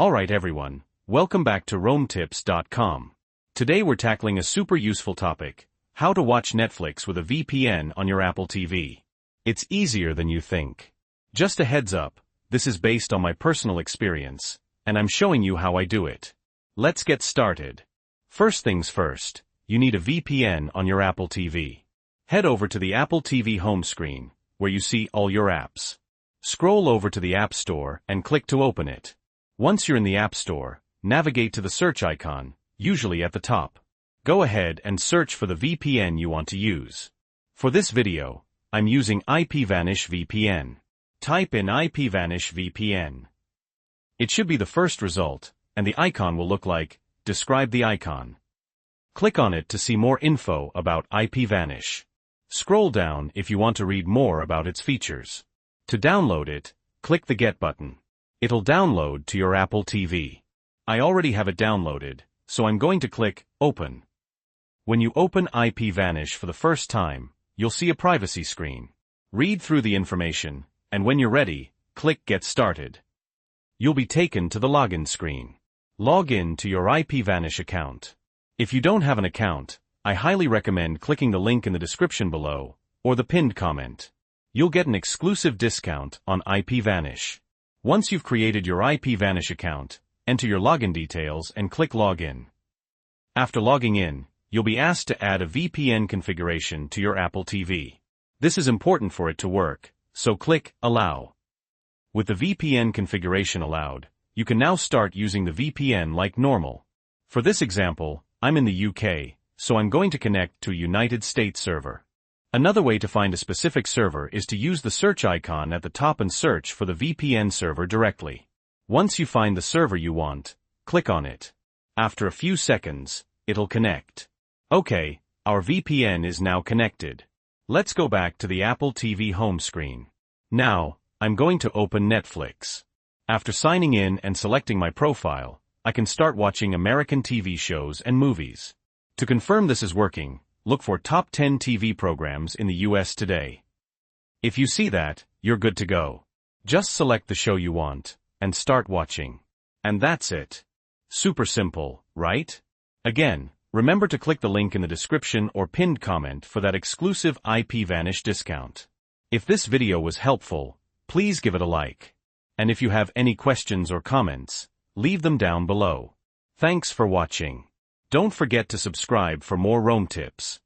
Alright everyone, welcome back to RoamTips.com. Today we're tackling a super useful topic, how to watch Netflix with a VPN on your Apple TV. It's easier than you think. Just a heads up, this is based on my personal experience, and I'm showing you how I do it. Let's get started. First things first, you need a VPN on your Apple TV. Head over to the Apple TV home screen, where you see all your apps. Scroll over to the App Store and click to open it. Once you're in the App Store, navigate to the search icon, usually at the top. Go ahead and search for the VPN you want to use. For this video, I'm using IPVanish VPN. Type in IPVanish VPN. It should be the first result, and the icon will look like, describe the icon. Click on it to see more info about IPVanish. Scroll down if you want to read more about its features. To download it, click the Get button. It'll download to your Apple TV. I already have it downloaded, so I'm going to click Open. When you open IPVanish for the first time, you'll see a privacy screen. Read through the information, and when you're ready, click Get Started. You'll be taken to the login screen. Log in to your IPVanish account. If you don't have an account, I highly recommend clicking the link in the description below, or the pinned comment. You'll get an exclusive discount on IPVanish. Once you've created your IPVanish account, enter your login details and click Login. After logging in, you'll be asked to add a VPN configuration to your Apple TV. This is important for it to work, so click Allow. With the VPN configuration allowed, you can now start using the VPN like normal. For this example, I'm in the UK, so I'm going to connect to a United States server. Another way to find a specific server is to use the search icon at the top and search for the VPN server directly. Once you find the server you want, click on it. After a few seconds, it'll connect. Okay, our VPN is now connected. Let's go back to the Apple TV home screen. Now, I'm going to open Netflix. After signing in and selecting my profile, I can start watching American TV shows and movies. To confirm this is working, look for Top 10 TV programs in the US today. If you see that, you're good to go. Just select the show you want, and start watching. And that's it. Super simple, right? Again, remember to click the link in the description or pinned comment for that exclusive IPVanish discount. If this video was helpful, please give it a like. And if you have any questions or comments, leave them down below. Thanks for watching. Don't forget to subscribe for more Roam tips.